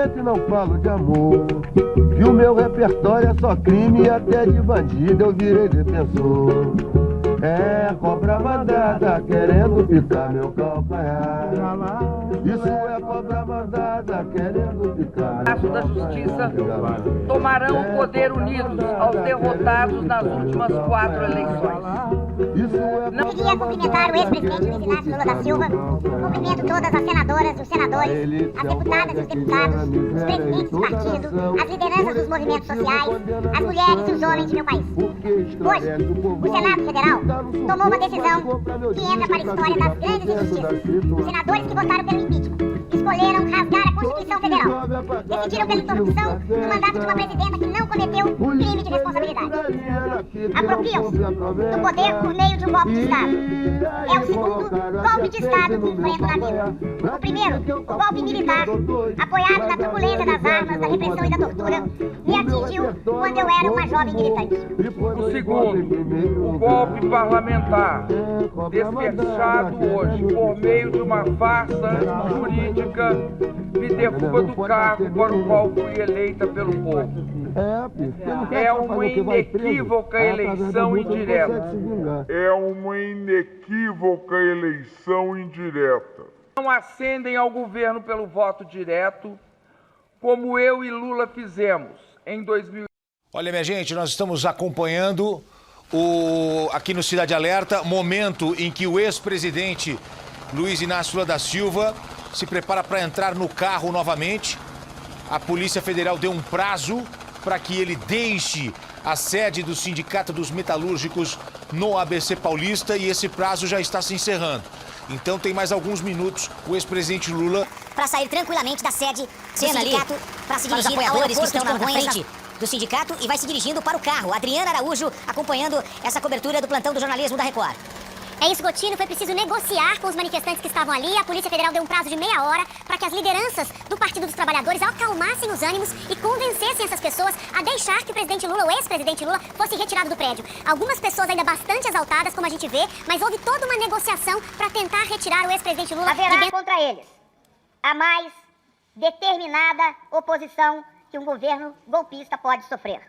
gente não falo de amor. Que o meu repertório é só crime e até de bandido eu virei defensor. É cobra mandada querendo picar meu calcanhar. Isso é cobra mandada querendo picar meu da Justiça tomarão o poder unidos aos derrotados nas últimas 4 eleições. Eu queria cumprimentar o ex-presidente Luiz Inácio Lula da Silva, cumprimento todas as senadoras, os senadores, as deputadas e os deputados, os presidentes dos partidos, as lideranças dos movimentos sociais, as mulheres e os homens de meu país. Hoje, o Senado Federal tomou uma decisão que entra para a história das grandes injustiças. Os senadores que votaram pelo impeachment escolheram rasgar a Constituição Federal. Decidiram pela interrupção do mandato de uma presidenta que não cometeu crime de responsabilidade. Apropriam-se do poder por meio de um golpe de Estado. É o segundo golpe de Estado que enfrento na vida. O primeiro, o golpe militar, apoiado na turbulência das armas, da repressão e da tortura, me atingiu quando eu era uma jovem militante. O segundo, o golpe parlamentar, desfechado hoje por meio de uma farsa jurídica, me derruba do cargo para o qual fui eleita pelo povo. É uma inequívoca eleição indireta. É uma inequívoca eleição indireta. Não ascendem ao governo pelo voto direto, como eu e Lula fizemos em 2000. Olha, minha gente, nós estamos acompanhando aqui no Cidade Alerta, momento em que o ex-presidente Luiz Inácio Lula da Silva se prepara para entrar no carro novamente. A Polícia Federal deu um prazo para que ele deixe a sede do Sindicato dos Metalúrgicos no ABC Paulista e esse prazo já está se encerrando. Então tem mais alguns minutos o ex-presidente Lula para sair tranquilamente da sede do sindicato, para se dirigir ao aeroporto que estão na frente do sindicato e vai se dirigindo para o carro. Adriana Araújo acompanhando essa cobertura do plantão do jornalismo da Record. É isso, Gotino. Foi preciso negociar com os manifestantes que estavam ali. A Polícia Federal deu um prazo de meia hora para que as lideranças do Partido dos Trabalhadores acalmassem os ânimos e convencessem essas pessoas a deixar que o presidente Lula, o ex-presidente Lula, fosse retirado do prédio. Algumas pessoas ainda bastante exaltadas, como a gente vê, mas houve toda uma negociação para tentar retirar o ex-presidente Lula. Haverá contra eles a mais determinada oposição que um governo golpista pode sofrer.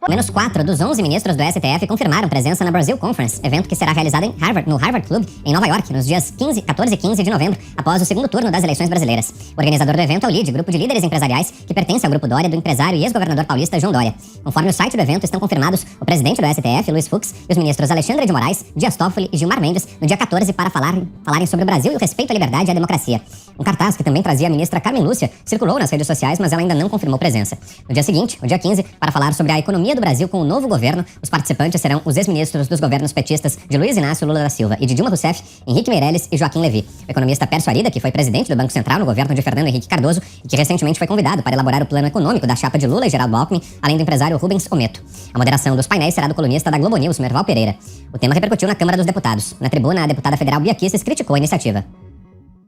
Menos 4 dos 11 ministros do STF confirmaram presença na Brazil Conference, evento que será realizado em Harvard, no Harvard Club, em Nova York, nos dias 14 e 15 de novembro, após o segundo turno das eleições brasileiras. O organizador do evento é o LIDE, grupo de líderes empresariais que pertence ao Grupo Dória do empresário e ex-governador paulista João Dória. Conforme o site do evento, estão confirmados o presidente do STF, Luiz Fux, e os ministros Alexandre de Moraes, Dias Toffoli e Gilmar Mendes, no dia 14, para falarem sobre o Brasil e o respeito à liberdade e à democracia. Um cartaz que também trazia a ministra Carmen Lúcia circulou nas redes sociais, mas ela ainda não confirmou presença. No dia seguinte, o dia 15, para falar sobre a economia do Brasil com o novo governo, os participantes serão os ex-ministros dos governos petistas de Luiz Inácio Lula da Silva e de Dilma Rousseff, Henrique Meirelles e Joaquim Levy. O economista Pércio Arida, que foi presidente do Banco Central no governo de Fernando Henrique Cardoso e que recentemente foi convidado para elaborar o plano econômico da chapa de Lula e Geraldo Alckmin, além do empresário Rubens Ometo. A moderação dos painéis será do colunista da Globo News, Merval Pereira. O tema repercutiu na Câmara dos Deputados. Na tribuna, a deputada federal Bia Kicis criticou a iniciativa.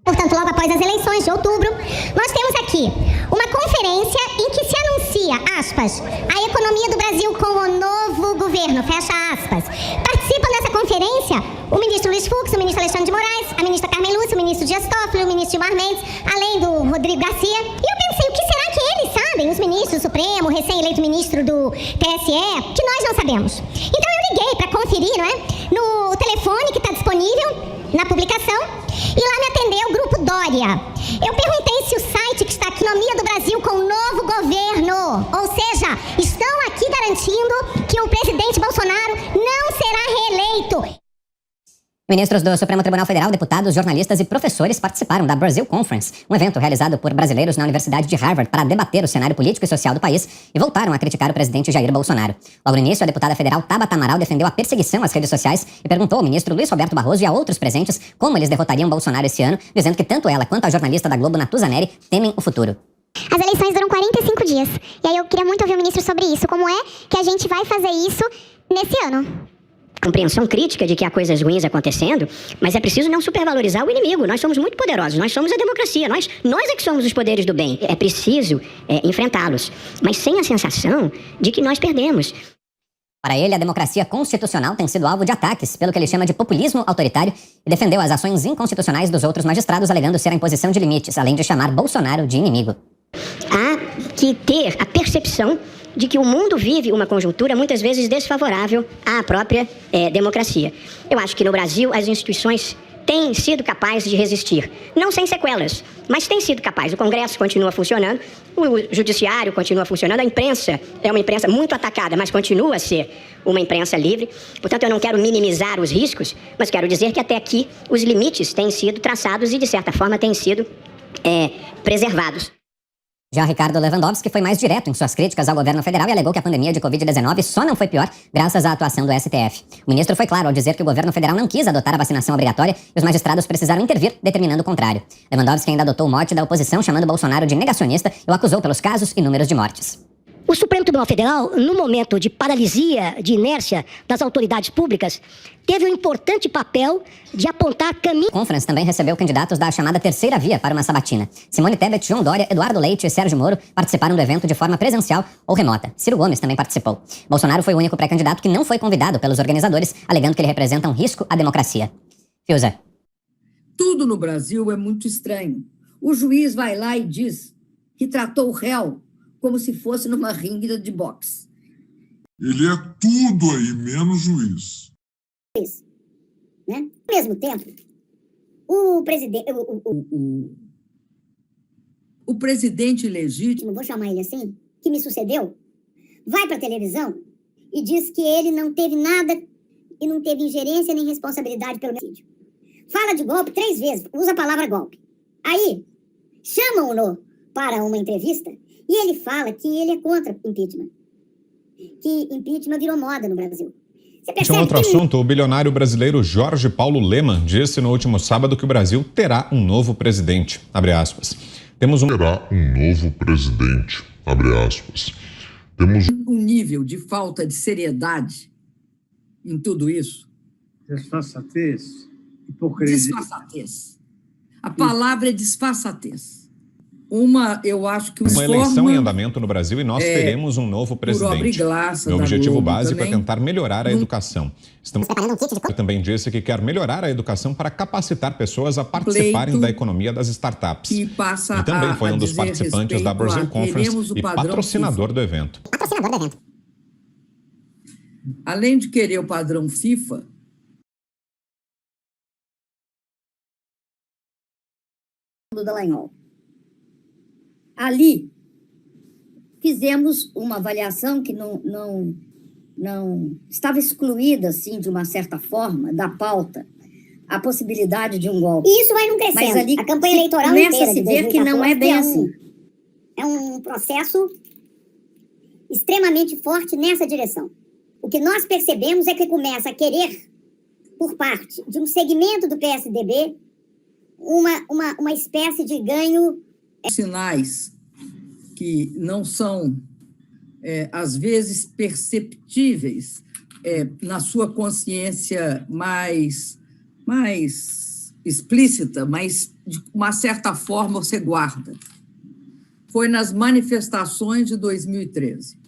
Portanto, logo após as eleições de outubro, nós temos aqui uma conferência em que se anuncia, aspas, a economia do Brasil com o novo governo, fecha aspas. Participam dessa conferência o ministro Luiz Fux, o ministro Alexandre de Moraes, a ministra Carmen Lúcia, o ministro Dias Toffoli, o ministro Gilmar Mendes, além do Rodrigo Garcia. E eu pensei, o que será que eles sabem, os ministros do Supremo, o recém-eleito ministro do TSE, que nós não sabemos? Então eu liguei para conferir, não é? No telefone que está disponível na publicação, e lá me atendeu o Grupo Dória. Eu perguntei se o site que está aqui, Economia do Brasil com o novo governo, ou seja, estão aqui garantindo que o presidente Bolsonaro não será reeleito. Ministros do Supremo Tribunal Federal, deputados, jornalistas e professores participaram da Brazil Conference, um evento realizado por brasileiros na Universidade de Harvard para debater o cenário político e social do país e voltaram a criticar o presidente Jair Bolsonaro. Logo no início, a deputada federal Tabata Amaral defendeu a perseguição às redes sociais e perguntou ao ministro Luiz Roberto Barroso e a outros presentes como eles derrotariam Bolsonaro esse ano, dizendo que tanto ela quanto a jornalista da Globo, Natuza Neri, temem o futuro. As eleições duram 45 dias. E aí eu queria muito ouvir o ministro sobre isso. Como é que a gente vai fazer isso nesse ano? Compreensão crítica de que há coisas ruins acontecendo, mas é preciso não supervalorizar o inimigo. Nós somos muito poderosos, nós somos a democracia, nós é que somos os poderes do bem. É preciso enfrentá-los, mas sem a sensação de que nós perdemos. Para ele, a democracia constitucional tem sido alvo de ataques pelo que ele chama de populismo autoritário e defendeu as ações inconstitucionais dos outros magistrados, alegando ser a imposição de limites, além de chamar Bolsonaro de inimigo. Há que ter a percepção de que o mundo vive uma conjuntura muitas vezes desfavorável à própria democracia. Eu acho que no Brasil as instituições têm sido capazes de resistir, não sem sequelas, mas têm sido capazes. O Congresso continua funcionando, o Judiciário continua funcionando, a imprensa é uma imprensa muito atacada, mas continua a ser uma imprensa livre. Portanto, eu não quero minimizar os riscos, mas quero dizer que até aqui os limites têm sido traçados e, de certa forma, têm sido preservados. Já Ricardo Lewandowski foi mais direto em suas críticas ao governo federal e alegou que a pandemia de Covid-19 só não foi pior graças à atuação do STF. O ministro foi claro ao dizer que o governo federal não quis adotar a vacinação obrigatória e os magistrados precisaram intervir, determinando o contrário. Lewandowski ainda adotou o mote da oposição, chamando Bolsonaro de negacionista e o acusou pelos casos e números de mortes. O Supremo Tribunal Federal, no momento de paralisia, de inércia das autoridades públicas, teve um importante papel de apontar caminho. A Conference também recebeu candidatos da chamada terceira via para uma sabatina. Simone Tebet, João Dória, Eduardo Leite e Sérgio Moro participaram do evento de forma presencial ou remota. Ciro Gomes também participou. Bolsonaro foi o único pré-candidato que não foi convidado pelos organizadores, alegando que ele representa um risco à democracia. Fiuza. Tudo no Brasil é muito estranho. O juiz vai lá e diz que tratou o réu como se fosse numa ringue de boxe. Ele é tudo aí, menos juiz. Isso. Né? Ao mesmo tempo, o presidente... O presidente legítimo, vou chamar ele assim, que me sucedeu, vai para a televisão e diz que ele não teve nada e não teve ingerência nem responsabilidade pelo homicídio. Fala de golpe 3 vezes, usa a palavra golpe. Aí, chamam-no para uma entrevista e ele fala que ele é contra impeachment. Que impeachment virou moda no Brasil. Este é um outro assunto. O bilionário brasileiro Jorge Paulo Lemann disse no último sábado que o Brasil terá um novo presidente. Abre aspas. Terá um novo presidente. Abre aspas. Temos um nível de falta de seriedade em tudo isso. Disfarçatez, hipocrisia. Disfarçatez. A palavra é disfarçatez. Eu acho que uma eleição em andamento no Brasil e nós teremos um novo presidente. O objetivo básico é tentar melhorar a educação. Ele também disse que quer melhorar a educação para capacitar pessoas a participarem da economia das startups. E também foi um dos participantes da Brasil Conference e patrocinador do evento. Além de querer o padrão FIFA, do Dallagnol. Ali, fizemos uma avaliação que não estava excluída, assim, de uma certa forma, da pauta, a possibilidade de um golpe. E isso vai não crescendo. Mas ali, a campanha eleitoral começa a se ver que não é bem assim. É um processo extremamente forte nessa direção. O que nós percebemos é que começa a querer, por parte de um segmento do PSDB, uma espécie de ganho... Sinais que não são, às vezes, perceptíveis na sua consciência mais explícita, mas de uma certa forma você guarda. Foi nas manifestações de 2013.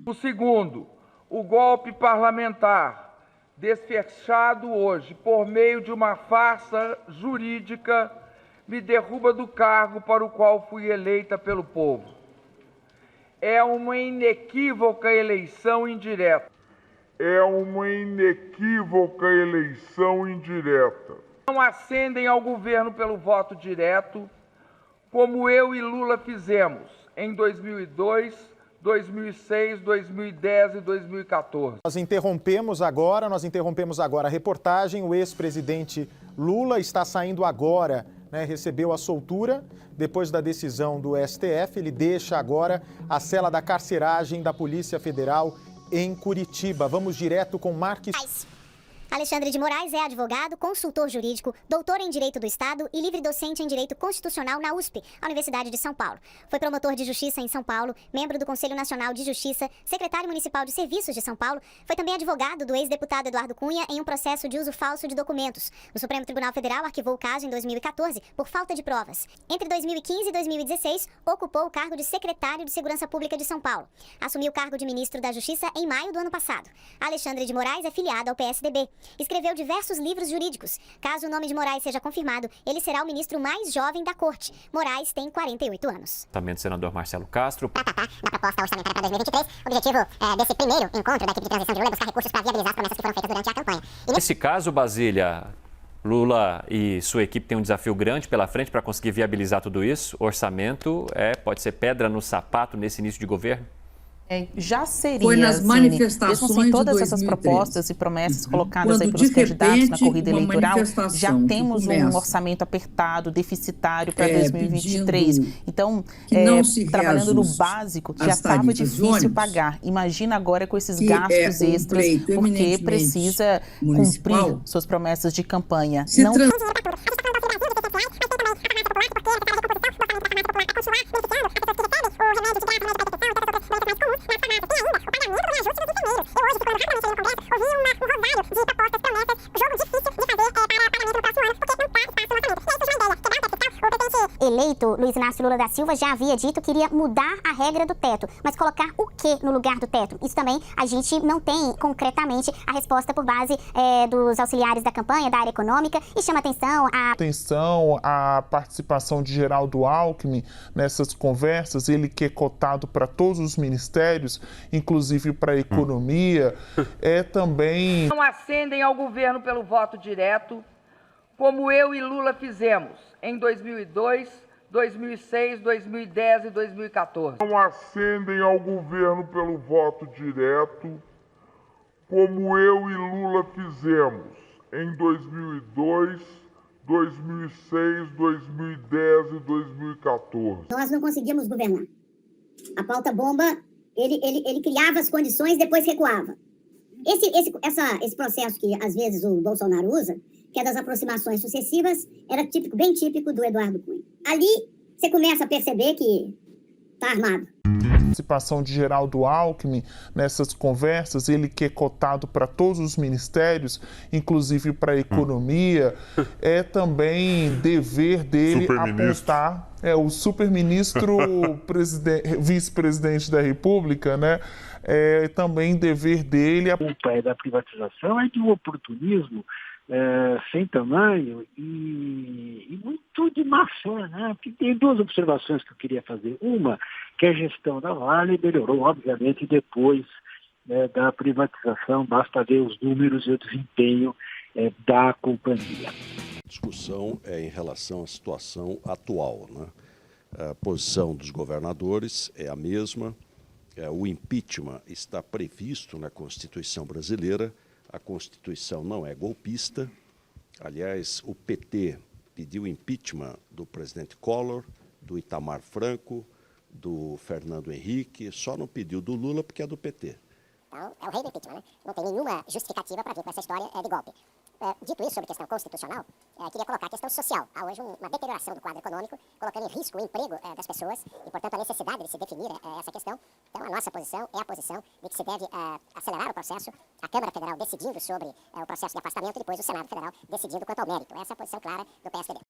O segundo, o golpe parlamentar, desfechado hoje por meio de uma farsa jurídica, me derruba do cargo para o qual fui eleita pelo povo. É uma inequívoca eleição indireta. Não ascendem ao governo pelo voto direto, como eu e Lula fizemos em 2002, 2006, 2010 e 2014. Nós interrompemos agora a reportagem. O ex-presidente Lula está saindo agora, recebeu a soltura depois da decisão do STF. Ele deixa agora a cela da carceragem da Polícia Federal em Curitiba. Vamos direto com Marques. Alexandre de Moraes é advogado, consultor jurídico, doutor em Direito do Estado e livre docente em Direito Constitucional na USP, a Universidade de São Paulo. Foi promotor de Justiça em São Paulo, membro do Conselho Nacional de Justiça, secretário municipal de Serviços de São Paulo, foi também advogado do ex-deputado Eduardo Cunha em um processo de uso falso de documentos. O Supremo Tribunal Federal arquivou o caso em 2014 por falta de provas. Entre 2015 e 2016, ocupou o cargo de secretário de Segurança Pública de São Paulo. Assumiu o cargo de ministro da Justiça em maio do ano passado. Alexandre de Moraes é filiado ao PSDB. Escreveu diversos livros jurídicos. Caso o nome de Moraes seja confirmado, ele será o ministro mais jovem da corte. Moraes tem 48 anos. Orçamento do senador Marcelo Castro. Na proposta orçamentária para 2023, o objetivo desse primeiro encontro da equipe de transição de Lula é buscar recursos para viabilizar as promessas que foram feitas durante a campanha. Nesse caso, Basília, Lula e sua equipe têm um desafio grande pela frente para conseguir viabilizar tudo isso. O orçamento pode ser pedra no sapato nesse início de governo? Já seria, foi nas manifestações mesmo sem todas de 2013, essas propostas e promessas colocadas aí quando, pelos candidatos na corrida uma eleitoral, já temos um orçamento apertado, deficitário para 2023. Então, trabalhando no básico, já estava difícil pagar. Imagina agora com esses gastos extras, porque precisa cumprir suas promessas de campanha. Eleito, Luiz Inácio Lula da Silva já havia dito que iria mudar a regra do teto, mas colocar o que no lugar do teto? Isso também a gente não tem concretamente a resposta por base dos auxiliares da campanha, da área econômica, e chama atenção a participação de Geraldo Alckmin nessas conversas, ele que é cotado para todos os ministérios, inclusive para a economia, também... Não ascendem ao governo pelo voto direto, como eu e Lula fizemos em 2002, 2006, 2010 e 2014. Não ascendem ao governo pelo voto direto, como eu e Lula fizemos em 2002, 2006, 2010 e 2014. Nós não conseguimos governar. A pauta bomba, ele criava as condições, depois recuava. Esse processo que às vezes o Bolsonaro usa, que é das aproximações sucessivas, era bem típico do Eduardo Cunha. Ali você começa a perceber que está armado. Participação de Geraldo Alckmin nessas conversas, ele que é cotado para todos os ministérios, inclusive para a economia, também dever dele apontar o superministro vice-presidente da República, né? Também dever dele... A culpa da privatização é de um oportunismo sem tamanho e muito de má fé, né? Porque tem duas observações que eu queria fazer. Uma, que a gestão da Vale melhorou, obviamente, depois da privatização, basta ver os números e o desempenho da companhia. A discussão é em relação à situação atual, né? A posição dos governadores é a mesma, o impeachment está previsto na Constituição brasileira. A Constituição não é golpista. Aliás, o PT pediu impeachment do presidente Collor, do Itamar Franco, do Fernando Henrique, só não pediu do Lula porque é do PT. Então, é o rei do impeachment, né? Não tem nenhuma justificativa para vir com essa história de golpe. Dito isso sobre questão constitucional, queria colocar a questão social. Há hoje uma deterioração do quadro econômico, colocando em risco o emprego das pessoas e, portanto, a necessidade de se definir essa questão. Então, a nossa posição é a posição de que se deve acelerar o processo, a Câmara Federal decidindo sobre o processo de afastamento e depois o Senado Federal decidindo quanto ao mérito. Essa é a posição clara do PSDB.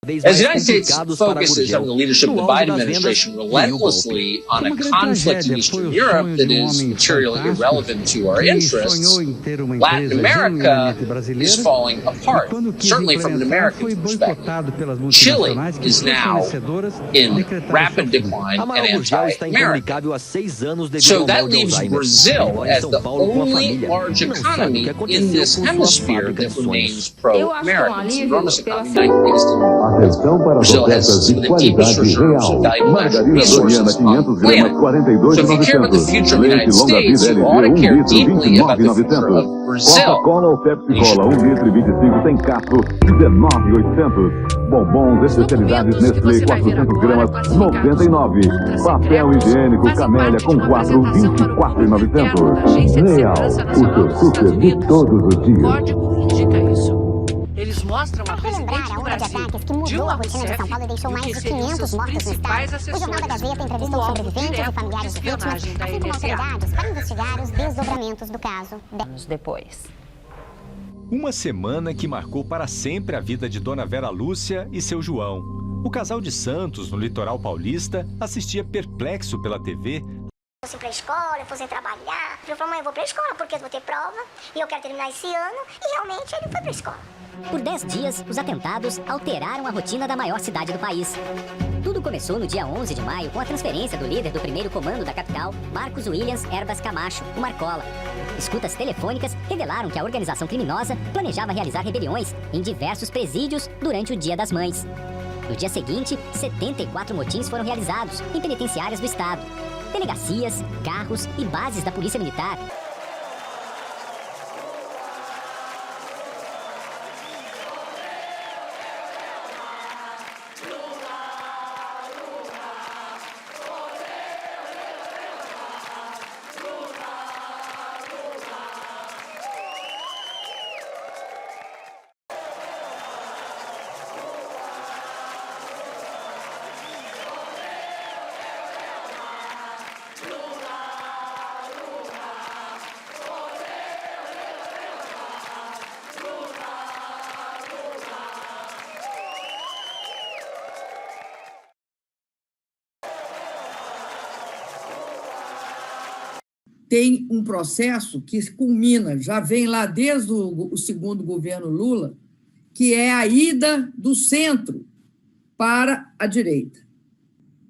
As the United States focuses on the leadership of the Biden administration relentlessly on a conflict in Eastern Europe that is materially irrelevant to our interests, Latin America is falling apart, certainly from an American perspective. Chile is now in rapid decline and anti-American. So that leaves Brazil as the only large economy in this hemisphere that remains pro-American. It's the enormous economy. Brazil has some of the deepest reserves of valuable natural resources on the planet. So if you care about the future of the United States, you ought to care deeply about the future of Brazil. Coca-Cola ou Pepsi-Cola, 1 litro e 25 sem castro, 19,800. Bombons especialidades Nestlé, 400 gramas, 99. Papel higiênico Camélia com 4, 24,900. Real, o seu super de todos os dias. Código indica isso. Eles mostram a relembrar a onda de ataques que mudou a rotina de São Paulo e deixou mais de 500 mortos no estado. O Jornal da Gazeta entrevistou sobreviventes e familiares de vítimas, assim como autoridades, para investigar os desdobramentos do caso. Anos depois. Uma semana que marcou para sempre a vida de Dona Vera Lúcia e seu João. O casal de Santos, no litoral paulista, assistia perplexo pela TV. Fosse pra escola, eu fosse trabalhar. Eu falei, mãe, eu vou pra escola porque eu vou ter prova e eu quero terminar esse ano. E realmente ele foi pra escola. Por 10 dias, os atentados alteraram a rotina da maior cidade do país. Tudo começou no dia 11 de maio com a transferência do líder do primeiro comando da capital, Marcos Williams Herbas Camacho, o Marcola. Escutas telefônicas revelaram que a organização criminosa planejava realizar rebeliões em diversos presídios durante o Dia das Mães. No dia seguinte, 74 motins foram realizados em penitenciárias do estado. Delegacias, carros e bases da Polícia Militar. Tem um processo que culmina, já vem lá desde o segundo governo Lula, que é a ida do centro para a direita.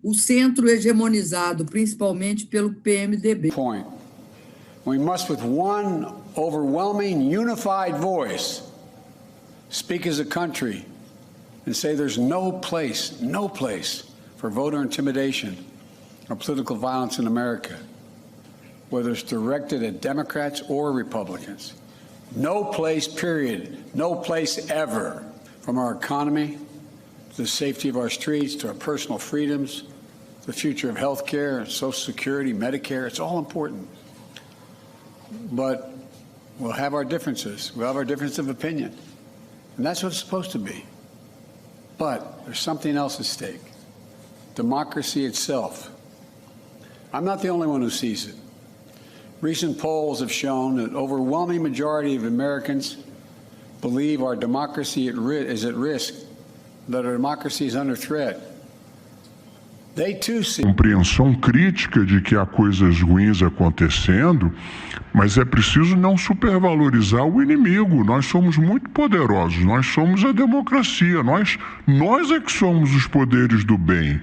O centro hegemonizado principalmente pelo PMDB. Point. We must, with one overwhelming, unified voice, speak as a country and say there's no place for voter intimidation or political violence in America, whether it's directed at Democrats or Republicans. No place, period. No place ever. From our economy, to the safety of our streets, to our personal freedoms, the future of health care, Social Security, Medicare, it's all important. But we'll have our differences. We'll have our difference of opinion. And that's what it's supposed to be. But there's something else at stake. Democracy itself. I'm not the only one who sees it. Recent polls have shown that overwhelming majority of Americans believe our democracy is at risk, that our democracy is under threat. They too see. Compreensão crítica de que há coisas ruins acontecendo, mas é preciso não supervalorizar o inimigo. Nós somos muito poderosos, nós somos a democracia, nós é que somos os poderes do bem.